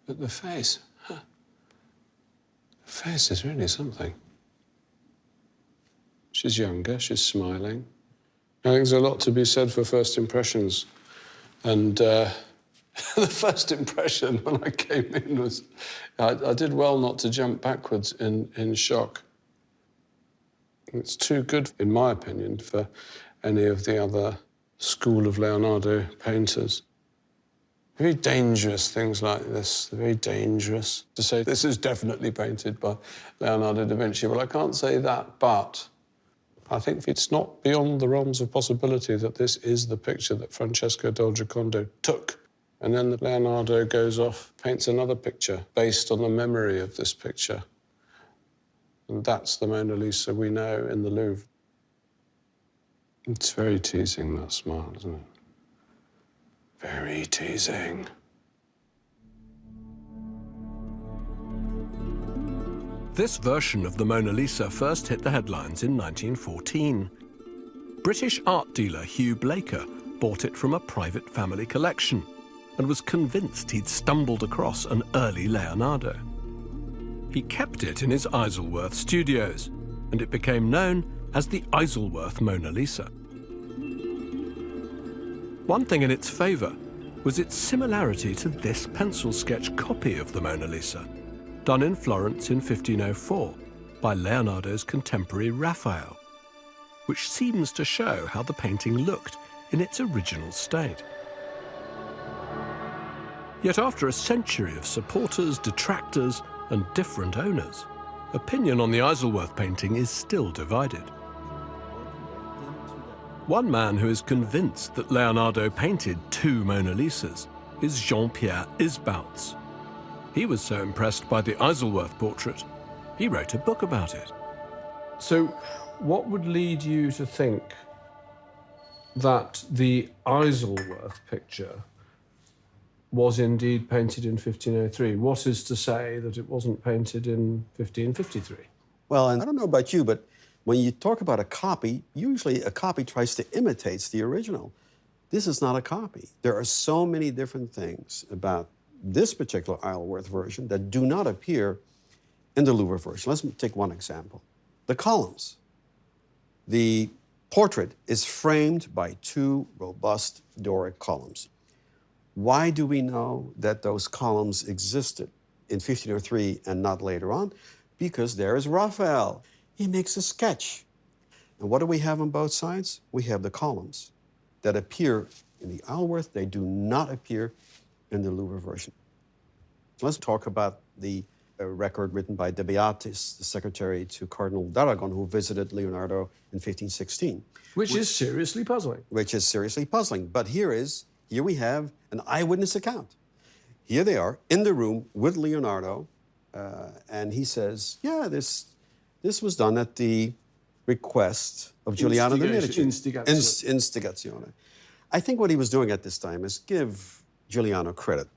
But the face, the face is really something. She's younger, she's smiling. I think there's a lot to be said for first impressions. And the first impression when I came in was, I did well not to jump backwards in shock. It's too good, in my opinion, for any of the other school of Leonardo painters. Very dangerous things like this, very dangerous. To say this is definitely painted by Leonardo da Vinci, well, I can't say that, but I think it's not beyond the realms of possibility that this is the picture that Francesco del Giocondo took. And then Leonardo goes off, paints another picture based on the memory of this picture. And that's the Mona Lisa we know in the Louvre. It's very teasing, that smile, isn't it? Very teasing. This version of the Mona Lisa first hit the headlines in 1914. British art dealer Hugh Blaker bought it from a private family collection and was convinced he'd stumbled across an early Leonardo. He kept it in his Isleworth studios, and it became known as the Isleworth Mona Lisa. One thing in its favour was its similarity to this pencil sketch copy of the Mona Lisa, done in Florence in 1504 by Leonardo's contemporary Raphael, which seems to show how the painting looked in its original state. Yet after a century of supporters, detractors, and different owners, opinion on the Isleworth painting is still divided. One man who is convinced that Leonardo painted two Mona Lisas is Jean-Pierre Isbouts. He was so impressed by the Isleworth portrait, he wrote a book about it. So what would lead you to think that the Isleworth picture was indeed painted in 1503? What is to say that it wasn't painted in 1553? Well, and I don't know about you, but when you talk about a copy, usually a copy tries to imitate the original. This is not a copy. There are so many different things about this particular Isleworth version that do not appear in the Louvre version. Let's take one example. The columns. The portrait is framed by two robust Doric columns. Why do we know that those columns existed in 1503 and not later on? Because there is Raphael. He makes a sketch. And what do we have on both sides? We have the columns that appear in the Isleworth. They do not appear in the Louvre version. Let's talk about the record written by De Beatis, the secretary to Cardinal d'Aragon, who visited Leonardo in 1516. Which is seriously puzzling. Which is seriously puzzling. But here we have an eyewitness account. Here they are in the room with Leonardo, and he says, yeah, this was done at the request of Giuliano de' Medici. Instigazione. I think what he was doing at this time is give Giuliano credit.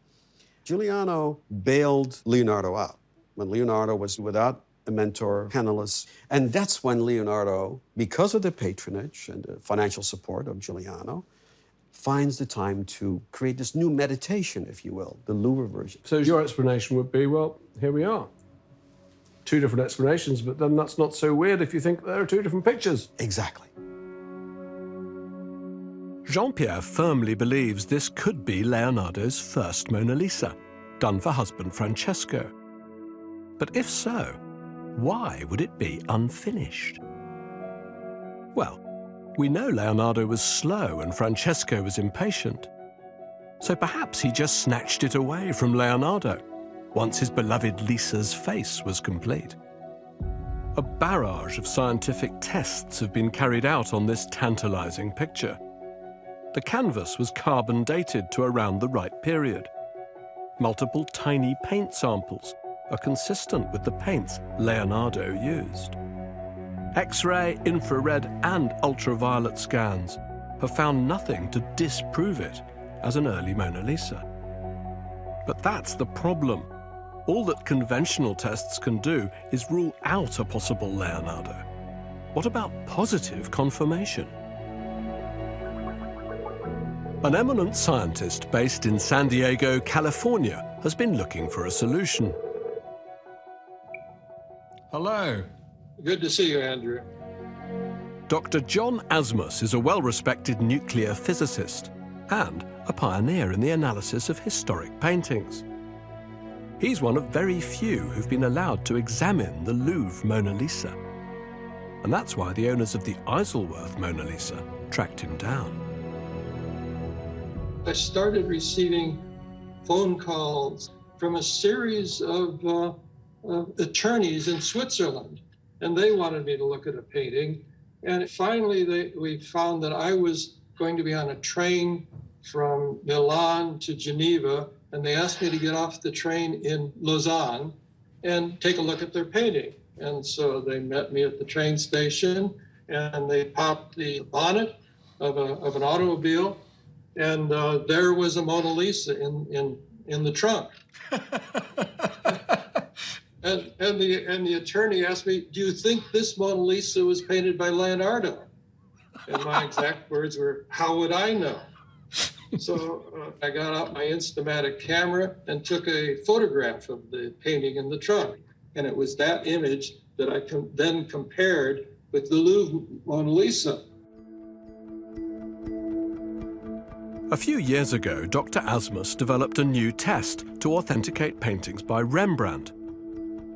Giuliano bailed Leonardo out when Leonardo was without a mentor, penniless. And that's when Leonardo, because of the patronage and the financial support of Giuliano, finds the time to create this new meditation, if you will, the Louvre version. So your explanation would be, well, here we are. Two different explanations, but then that's not so weird if you think there are two different pictures. Exactly. Jean-Pierre firmly believes this could be Leonardo's first Mona Lisa, done for husband Francesco. But if so, why would it be unfinished? Well, we know Leonardo was slow and Francesco was impatient. So perhaps he just snatched it away from Leonardo once his beloved Lisa's face was complete. A barrage of scientific tests have been carried out on this tantalizing picture. The canvas was carbon dated to around the right period. Multiple tiny paint samples are consistent with the paints Leonardo used. X-ray, infrared, and ultraviolet scans have found nothing to disprove it as an early Mona Lisa. But that's the problem. All that conventional tests can do is rule out a possible Leonardo. What about positive confirmation? An eminent scientist based in San Diego, California, has been looking for a solution. Hello. Good to see you, Andrew. Dr. John Asmus is a well-respected nuclear physicist and a pioneer in the analysis of historic paintings. He's one of very few who've been allowed to examine the Louvre Mona Lisa. And that's why the owners of the Isleworth Mona Lisa tracked him down. I started receiving phone calls from a series of attorneys in Switzerland, and they wanted me to look at a painting. And finally, we found that I was going to be on a train from Milan to Geneva, and they asked me to get off the train in Lausanne and take a look at their painting. And so they met me at the train station, and they popped the bonnet of an automobile, and there was a Mona Lisa in the trunk. And the attorney asked me, "Do you think this Mona Lisa was painted by Leonardo?" And my exact words were, "How would I know?" So I got out my Instamatic camera and took a photograph of the painting in the trunk. And it was that image that I then compared with the Louvre Mona Lisa. A few years ago, Dr. Asmus developed a new test to authenticate paintings by Rembrandt.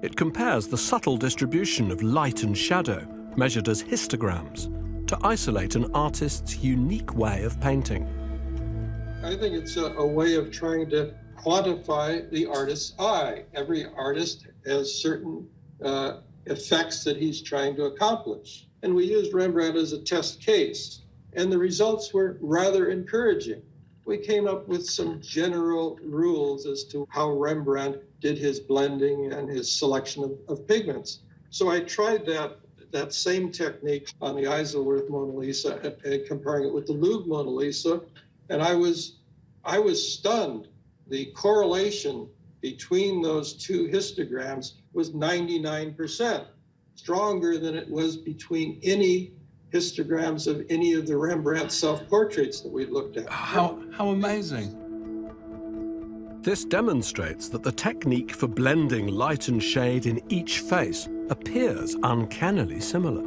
It compares the subtle distribution of light and shadow, measured as histograms, to isolate an artist's unique way of painting. I think it's a way of trying to quantify the artist's eye. Every artist has certain effects that he's trying to accomplish. And we used Rembrandt as a test case, and the results were rather encouraging. We came up with some general rules as to how Rembrandt did his blending and his selection of pigments. So I tried that same technique on the Isleworth Mona Lisa and comparing it with the Louvre Mona Lisa, and I was stunned. The correlation between those two histograms was 99%, stronger than it was between any histograms of any of the Rembrandt self-portraits that we looked at. How amazing. This demonstrates that the technique for blending light and shade in each face appears uncannily similar.